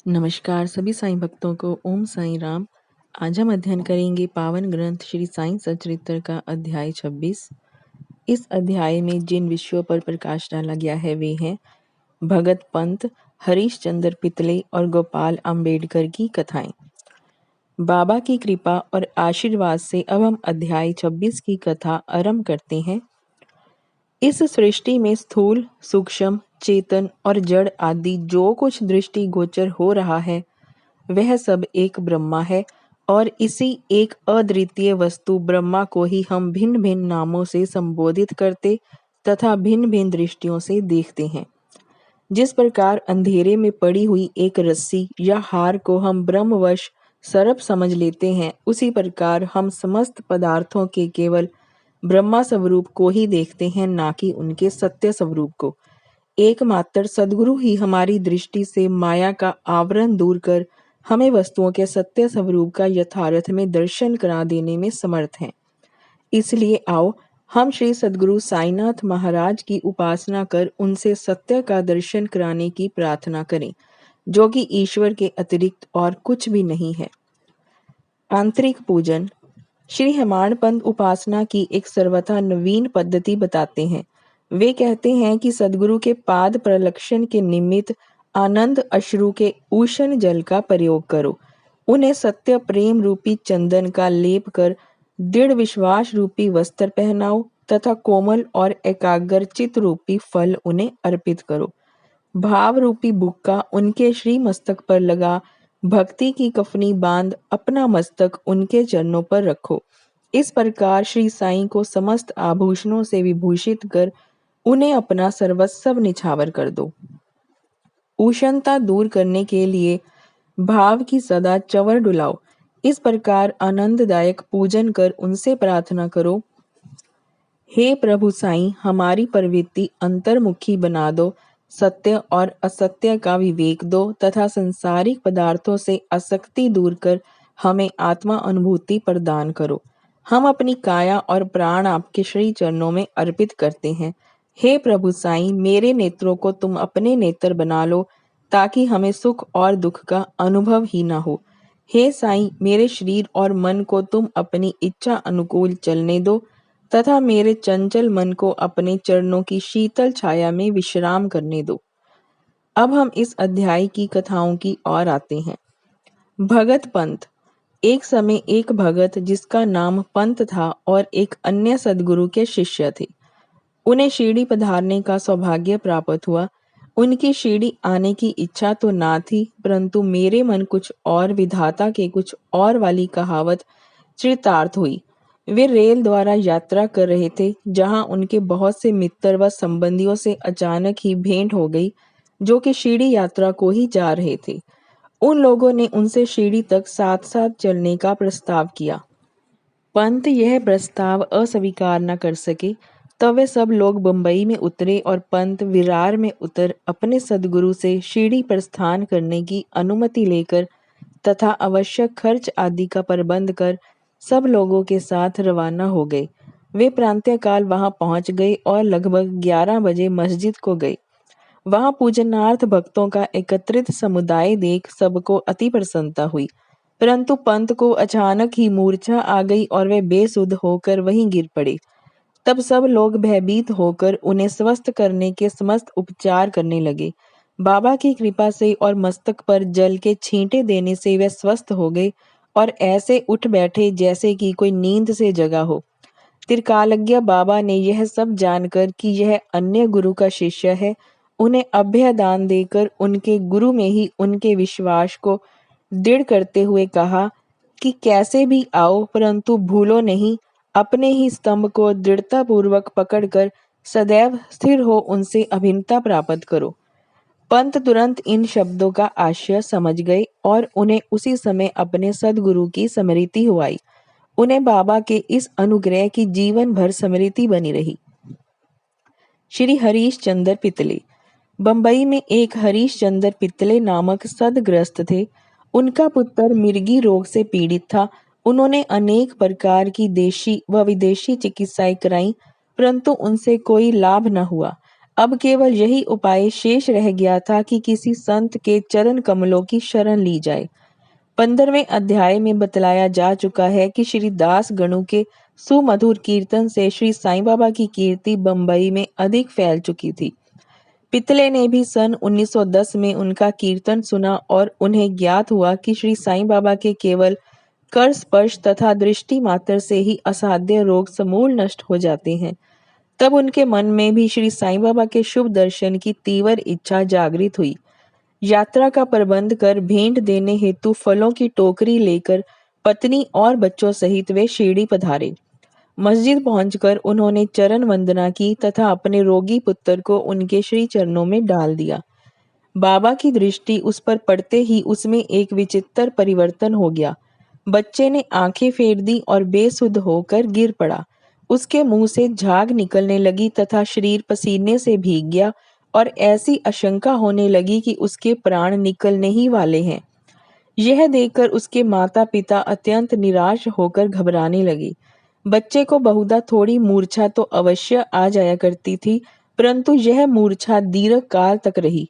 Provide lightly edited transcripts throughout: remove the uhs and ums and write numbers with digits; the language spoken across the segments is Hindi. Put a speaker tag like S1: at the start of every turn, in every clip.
S1: नमस्कार सभी साईं भक्तों को ओम साईं राम। आज हम अध्ययन करेंगे पावन ग्रंथ श्री साईं सच्चरित्र का अध्याय 26। इस अध्याय में जिन विषयों पर प्रकाश डाला गया है वे हैं भगत पंत, हरीश चंद्र पितले और गोपाल अम्बेडकर की कथाएं। बाबा की कृपा और आशीर्वाद से अब हम अध्याय 26 की कथा आरंभ करते हैं। इस सृष्टि में स्थूल, सूक्ष्म, चेतन और जड़ आदि जो कुछ दृष्टि गोचर हो रहा है वह सब एक ब्रह्मा है और इसी एक अद्वितीय वस्तु ब्रह्मा को ही हम भिन्न भिन्न नामों से संबोधित करते तथा भिन्न भिन्न दृष्टियों से देखते हैं। जिस प्रकार अंधेरे में पड़ी हुई एक रस्सी या हार को हम ब्रह्मवश सर्प समझ लेते हैं, उसी प्रकार हम समस्त पदार्थों के केवल ब्रह्मा स्वरूप को ही देखते हैं, ना कि उनके सत्य स्वरूप को। एकमात्र सद्गुरु ही हमारी दृष्टि से माया का आवरण दूर कर हमें वस्तुओं के सत्य स्वरूप का यथार्थ में दर्शन करा देने में समर्थ हैं। इसलिए आओ हम श्री सद्गुरु साईनाथ महाराज की उपासना कर उनसे सत्य का दर्शन कराने की प्रार्थना करें, जो कि ईश्वर के अतिरिक्त और कुछ भी नहीं है। आंतरिक पूजन। श्री हेमाड़ पंत उपासना की एक सर्वथा नवीन पद्धति बताते हैं। वे कहते हैं कि सद्गुरु के पाद प्रलक्षण के निमित्त आनंद अश्रु के उष्ण जल का प्रयोग करो। उन्हें सत्य प्रेम रूपी चंदन का लेप कर दृढ़ विश्वास रूपी वस्त्र पहनाओ तथा कोमल और एकाग्र चित्त रूपी फल उन्हें अर्पित करो। भाव रूपी बुक्का उनके श्री मस्तक पर लगा भक्ति की कफनी बांध अपना मस्तक उनके चरणों पर रखो। इस प्रकार श्री साईं को समस्त आभूषणों से विभूषित कर उन्हें अपना सर्वस्व निछावर कर दो। उष्णता दूर करने के लिए भाव की सदा चंवर डुलाओ। इस प्रकार आनंददायक पूजन कर उनसे प्रार्थना करो, हे प्रभु साईं, हमारी प्रवृत्ति अंतर्मुखी बना दो, सत्य और असत्य का विवेक दो तथा संसारिक पदार्थों से आसक्ति दूर कर हमें आत्मा अनुभूति प्रदान करो। हम अपनी काया और प्राण आपके श्री चरणों में अर्पित करते हैं। हे प्रभु साईं, मेरे नेत्रों को तुम अपने नेत्र बना लो ताकि हमें सुख और दुख का अनुभव ही ना हो। हे साईं, मेरे शरीर और मन को तुम अपनी इच्छा अनुकूल चलने दो तथा मेरे चंचल मन को अपने चरणों की शीतल छाया में विश्राम करने दो। अब हम इस अध्याय की कथाओं की ओर आते हैं। भगत पंत। एक समय एक भगत जिसका नाम पंत था और एक अन्य सद्गुरु के शिष्य थे। उन्हें शिरडी पधारने का सौभाग्य प्राप्त हुआ। उनकी शिरडी आने की इच्छा तो ना थी, परंतु मेरे मन कुछ और विधाता के कुछ और वाली कहावत चरितार्थ हुई। वे रेल द्वारा यात्रा कर रहे थे, जहां उनके बहुत से मित्र व संबंधियों से अचानक ही भेंट हो गई, जो कि शिरडी यात्रा को ही जा रहे थे। उन लोगों ने उनसे शिरडी तक साथ साथ चलने का प्रस्ताव किया। पंत यह प्रस्ताव अस्वीकार न कर सके, तब वे सब लोग बंबई में उतरे और पंत विरार में उतर अपने सद्गुरु से शिरडी प्रस्थान करने की अनुमति लेकर तथा आवश्यक खर्च आदि का प्रबंध कर सब लोगों के साथ रवाना हो गए। वे प्रातःकाल वहां पहुंच गए और लगभग 11 बजे मस्जिद को गए। वहां पूजनार्थ भक्तों का एकत्रित समुदाय देख सबको अति प्रसन्नता हुई, परंतु पंत को अचानक ही मूर्छा आ गई और वे बेसुध होकर वहीं गिर पड़े। तब सब लोग भयभीत होकर उन्हें स्वस्थ करने के समस्त उपचार करने लगे। बाबा की कृपा से और मस्तक पर जल के छींटे देने से वे स्वस्थ हो गए और ऐसे उठ बैठे जैसे कि कोई नींद से जगा हो। त्रिकालज्ञ बाबा ने यह सब जानकर कि यह अन्य गुरु का शिष्य है, उन्हें अभय दान देकर उनके गुरु में ही उनके विश्वास को दृढ़ करते हुए कहा कि कैसे भी आओ, परंतु भूलो नहीं, अपने ही स्तंभ को दृढ़ता पूर्वक पकड़कर सदैव स्थिर हो उनसे अभिन्नता प्राप्त करो। पंत तुरंत इन शब्दों का आशय समझ गए और उन्हें उसी समय अपने सद्गुरु की स्मृति हुई। उन्हें बाबा के इस अनुग्रह की जीवन भर स्मृति बनी रही। श्री हरीश चंद्र पितले। बंबई में एक हरीश चंद्र पितले नामक सदग्रस्त थे। उनका पुत्र मिर्गी रोग से पीड़ित था। उन्होंने अनेक प्रकार की देशी व विदेशी चिकित्साएं कराई, परंतु उनसे कोई लाभ न हुआ। अब केवल यही उपाय शेष रह गया था कि किसी संत के चरण कमलों की शरण ली जाए। 15वें अध्याय में बतलाया जा चुका है कि श्री दास गणु के सुमधुर कीर्तन से श्री साईं बाबा की कीर्ति बंबई में अधिक फैल चुकी थी। पितले ने भी सन 1910 में उनका कीर्तन सुना और उन्हें ज्ञात हुआ कि श्री साईं बाबा के केवल कर स्पर्श तथा दृष्टि मात्र से ही असाध्य रोग समूल नष्ट हो जाते हैं। तब उनके मन में भी श्री साईं बाबा के शुभ दर्शन की तीव्र इच्छा जागृत हुई। यात्रा का प्रबंध कर भेंट देने हेतु फलों की टोकरी लेकर पत्नी और बच्चों सहित वे शिरडी पधारे। मस्जिद पहुंचकर उन्होंने चरण वंदना की तथा अपने रोगी पुत्र को उनके श्री चरणों में डाल दिया। बाबा की दृष्टि उस पर पड़ते ही उसमें एक विचित्र परिवर्तन हो गया। बच्चे ने आंखें फेर दी और बेसुध होकर गिर पड़ा। उसके मुंह से झाग निकलने लगी तथा शरीर पसीने से भीग गया और ऐसी आशंका होने लगी कि उसके प्राण निकलने ही वाले हैं। यह देखकर उसके माता पिता अत्यंत निराश होकर घबराने लगे। बच्चे को बहुधा थोड़ी मूर्छा तो अवश्य आ जाया करती थी, परंतु यह मूर्छा दीर्घ काल तक रही।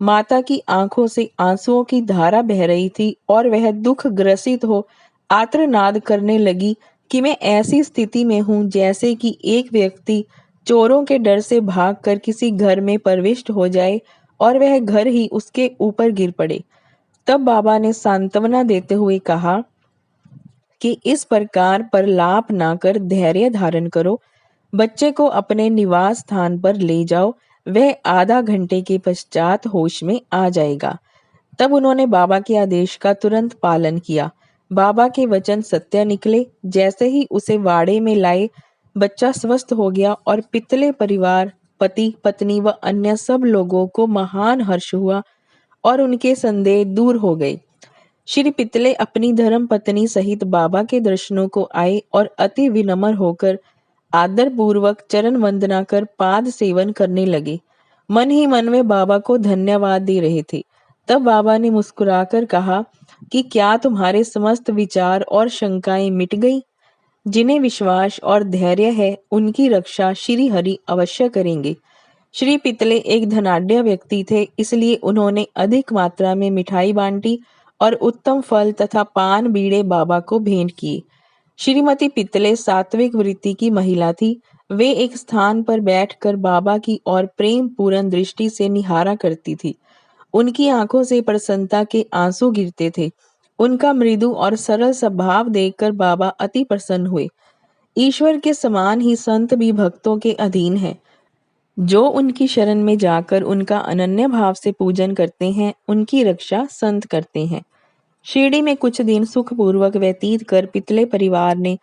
S1: माता की आंखों से आंसुओं की धारा बह रही थी और वह दुख ग्रसित हो आर्तनाद करने लगी कि मैं ऐसी स्थिति में हूँ जैसे कि एक व्यक्ति चोरों के डर से भागकर किसी घर में प्रविष्ट हो जाए और वह घर ही उसके ऊपर गिर पड़े। तब बाबा ने सांत्वना देते हुए कहा कि इस प्रकार प्रलाप ना कर धैर्य धारण करो, बच्चे को अपने निवास स्थान पर ले जाओ, वह आधा घंटे के पश्चात होश में आ जाएगा। तब उन्होंने बाबा के आदेश का तुरंत पालन किया। बाबा के वचन सत्य निकले। जैसे ही उसे वाड़े में लाए, बच्चा स्वस्थ हो गया और पितले परिवार, पति, पत्नी व अन्य सब लोगों को महान हर्ष हुआ और उनके संदेह दूर हो गए। श्री पितले अपनी धर्म पत्नी सहित बाबा के दर्शनों को आए और अति विनम्र होकर आदर पूर्वक चरण वंदना कर पाद सेवन करने लगे। मन ही मन में बाबा को धन्यवाद दे रहे थे। तब बाबा ने मुस्कुराकर कहा कि क्या तुम्हारे समस्त विचार और शंकाएं मिट गई? जिन्हें विश्वास और धैर्य है, उनकी रक्षा श्री हरि अवश्य करेंगे। श्री पितले एक धनाढ्य व्यक्ति थे, इसलिए उन्होंने अधिक मात्रा में मिठाई बांटी और उत्तम फल तथा पान बीड़े बाबा को भेंट किए। श्रीमती पितले सात्विक वृत्ति की महिला थी। वे एक स्थान पर बैठकर बाबा की ओर प्रेम पूर्ण दृष्टि से निहारा करती थी। उनकी आंखों से प्रसन्नता के आंसू गिरते थे। उनका मृदु और सरल स्वभाव देखकर बाबा अति प्रसन्न हुए। ईश्वर के समान ही संत भी भक्तों के अधीन है। जो उनकी शरण में जाकर उनका अनन्य भाव से पूजन करते हैं, उनकी रक्षा संत करते हैं। शिरडी में कुछ दिन सुखपूर्वक व्यतीत कर पितले परिवार ने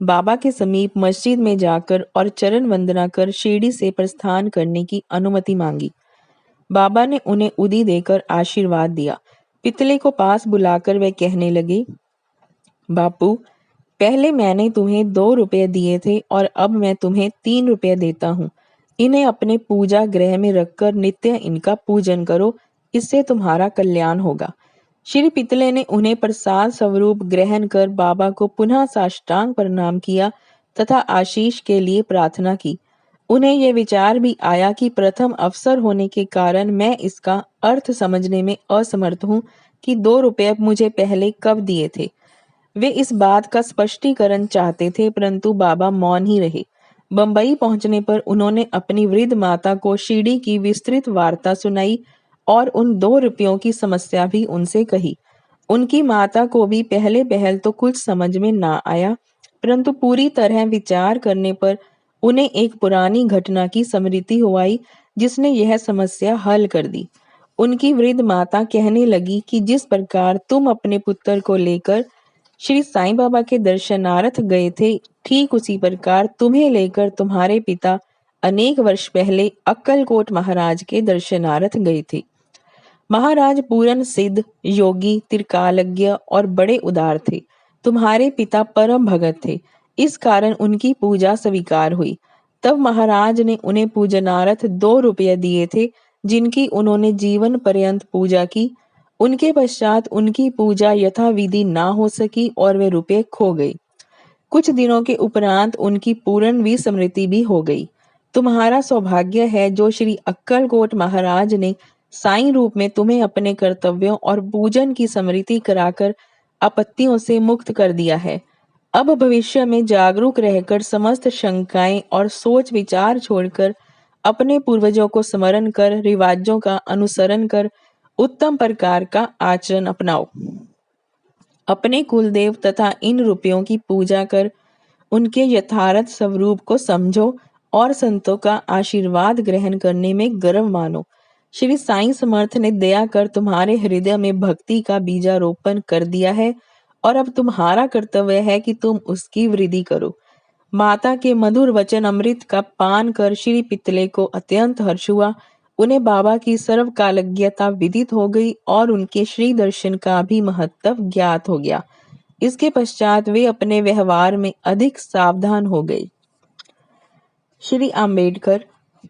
S1: बाबा के समीप मस्जिद में जाकर और चरण वंदना कर शिरडी से प्रस्थान करने की अनुमति मांगी। बाबा ने उन्हें उदी देकर आशीर्वाद दिया। पितले को पास बुलाकर वे कहने लगे, बापू, पहले मैंने तुम्हें 2 रुपये दिए थे और अब मैं तुम्हें 3 रुपये देता हूँ। इन्हें अपने पूजा गृह में रखकर नित्य इनका पूजन करो, इससे तुम्हारा कल्याण होगा। श्री पितले ने उन्हें प्रसाद स्वरूप ग्रहण कर बाबा को पुनः साष्टांग प्रणाम किया तथा आशीष के लिए प्रार्थना की। उन्हें यह विचार भी आया कि प्रथम अवसर होने के कारण मैं इसका अर्थ समझने में असमर्थ हूँ कि 2 रुपये मुझे पहले कब दिए थे। वे इस बात का स्पष्टीकरण चाहते थे, परंतु बाबा मौन ही रहे। बंबई पहुंचने पर उन्होंने अपनी वृद्ध माता को शिरडी की विस्तृत वार्ता सुनाई और उन 2 रुपयों की समस्या भी उनसे कही। उनकी माता को भी पहले पहल तो कुछ समझ में ना आया, परंतु पूरी तरह विचार करने पर उन्हें एक पुरानी घटना की स्मृति हो आई, जिसने यह समस्या हल कर दी। उनकी वृद्ध माता कहने लगी कि जिस प्रकार तुम अपने पुत्र को लेकर श्री साईं बाबा के दर्शनार्थ गए थे, ठीक उसी प्रकार तुम्हें लेकर तुम्हारे पिता अनेक वर्ष पहले अक्कलकोट महाराज के दर्शनार्थ गए थे। महाराज पूर्ण सिद्ध, योगी, त्रिकालज्ञ और बड़े उदार थे। तुम्हारे पिता परम भगत थे, इस कारण उनकी पूजा स्वीकार हुई। तब महाराज ने उन्हें पूजनार्थ 2 रुपये दिए थे, जिनकी उन्होंने जीवन पर्यंत पूजा की। उनके पश्चात उनकी पूजा यथाविधि ना हो सकी और वे रुपये खो गए। कुछ दिनों के उपरांत उनकी पूर्ण विस्मृति भी हो गई। तुम्हारा सौभाग्य है जो श्री अक्कलकोट महाराज ने साईं रूप में तुम्हें अपने कर्तव्यों और पूजन की स्मृति कराकर आपत्तियों से मुक्त कर दिया है। अब भविष्य में जागरूक रहकर समस्त शंकाएं और सोच विचार छोड़कर अपने पूर्वजों को स्मरण कर रिवाजों का अनुसरण कर उत्तम प्रकार का आचरण अपनाओ। अपने कुलदेव तथा इन रुपयों की पूजा कर उनके यथार्थ स्वरूप को समझो और संतों का आशीर्वाद ग्रहण करने में गर्व मानो। श्री साईं समर्थ ने दया कर तुम्हारे हृदय में भक्ति का बीजारोपण कर दिया है और अब तुम्हारा कर्तव्य है कि तुम उसकी वृद्धि करो। माता के मधुर वचन अमृत का पान कर श्री पितले को अत्यंत हर्ष हुआ। उन्हें बाबा की सर्वकालज्ञता विदित हो गई और उनके श्री दर्शन का भी महत्व ज्ञात हो गया। इसके पश्चात वे अपने व्यवहार में अधिक सावधान हो गए। श्री आम्बेडकर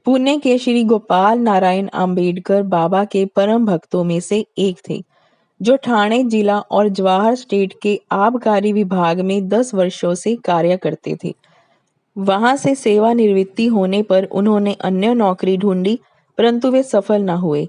S1: पुणे के श्री गोपाल नारायण आम्बेडकर बाबा के परम भक्तों में से एक थे, जो ठाणे जिला और जवाहर स्टेट के आबकारी विभाग में 10 वर्षों से कार्य करते थे। वहां से सेवानिवृत्ति होने पर उन्होंने अन्य नौकरी ढूंढी, परंतु वे सफल न हुए।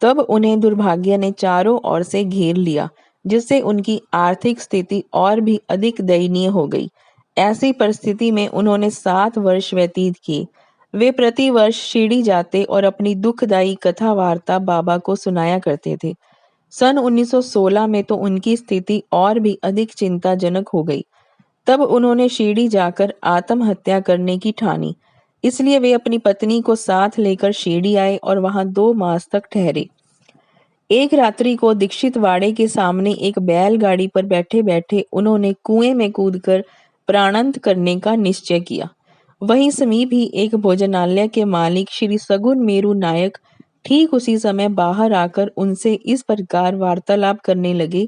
S1: तब उन्हें दुर्भाग्य ने चारों ओर से घेर लिया, जिससे उनकी आर्थिक स्थिति और भी अधिक दयनीय हो गई। ऐसी परिस्थिति में उन्होंने 7 वर्ष व्यतीत किए। वे प्रति वर्ष शिरडी जाते और अपनी दुखदायी कथा वार्ता बाबा को सुनाया करते थे। सन 1916 में तो उनकी स्थिति और भी अधिक चिंताजनक हो गई। तब उन्होंने शिरडी जाकर आत्महत्या करने की ठानी। इसलिए वे अपनी पत्नी को साथ लेकर शिरडी आए और वहां 2 मास तक ठहरे। एक रात्रि को दीक्षित वाड़े के सामने एक बैलगाड़ी पर बैठे बैठे उन्होंने कुएं में कूदकर प्राणांत करने का निश्चय किया। वहीं समीप ही एक भोजनालय के मालिक श्री सगुन मेरू नायक ठीक उसी समय बाहर आकर उनसे इस प्रकार वार्तालाप करने लगे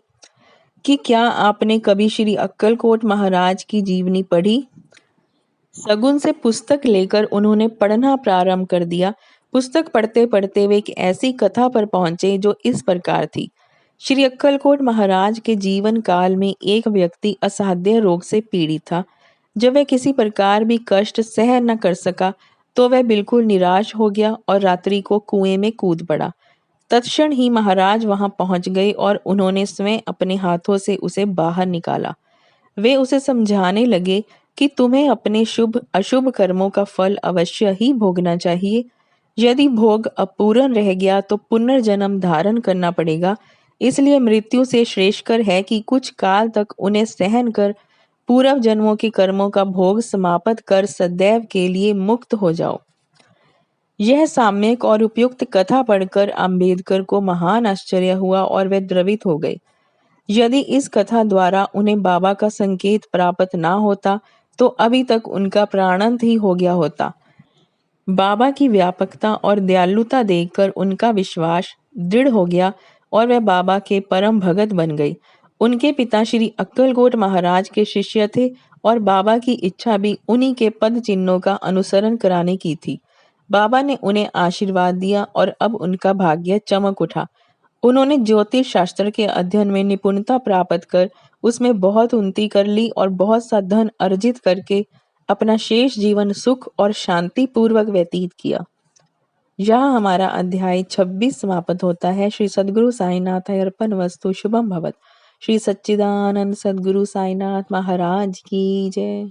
S1: कि क्या आपने कभी श्री अक्कलकोट महाराज की जीवनी पढ़ी? सगुन से पुस्तक लेकर उन्होंने पढ़ना प्रारंभ कर दिया। पुस्तक पढ़ते पढ़ते वे एक ऐसी कथा पर पहुंचे जो इस प्रकार थी। श्री अक्कलकोट महाराज के जीवन काल में एक व्यक्ति असाध्य रोग से पीड़ित था। जब वह किसी प्रकार भी कष्ट सह न कर सका तो वह बिल्कुल निराश हो गया और रात्रि को कुएं में कूद पड़ा। तत्क्षण ही महाराज वहां पहुंच गए और उन्होंने स्वयं अपने हाथों से उसे बाहर निकाला। वे उसे समझाने लगे कि तुम्हें अपने शुभ अशुभ कर्मों का फल अवश्य ही भोगना चाहिए। यदि भोग अपूर्ण रह गया तो पुनर्जन्म धारण करना पड़ेगा। इसलिए मृत्यु से श्रेष्ठकर है कि कुछ काल तक उन्हें सहन कर पूर्व जन्मों के कर्मों का भोग समाप्त कर सदैव के लिए मुक्त हो जाओ। यह साम्यक और उपयुक्त कथा पढ़कर अम्बेडकर को महान आश्चर्य हुआ और वे द्रवित हो गए। यदि इस कथा द्वारा उन्हें बाबा का संकेत प्राप्त ना होता तो अभी तक उनका प्राणांत ही हो गया होता। बाबा की व्यापकता और दयालुता देखकर उनका विश्वास दृढ़ हो गया और वे बाबा के परम भगत बन गए। उनके पिता श्री अक्कलकोट महाराज के शिष्य थे और बाबा की इच्छा भी उन्हीं के पद चिन्हों का अनुसरण कराने की थी। बाबा ने उन्हें आशीर्वाद दिया और अब उनका भाग्य चमक उठा। उन्होंने ज्योतिष शास्त्र के अध्ययन में निपुणता प्राप्त कर उसमें बहुत उन्नति कर ली और बहुत सा धन अर्जित करके अपना शेष जीवन सुख और शांति पूर्वक व्यतीत किया। यहाँ हमारा अध्याय 26 समाप्त होता है। श्री सद्गुरु साईनाथ अर्पण वस्तु। शुभम भवत। श्री सच्चिदानंद सद्गुरु साईनाथ महाराज की जय।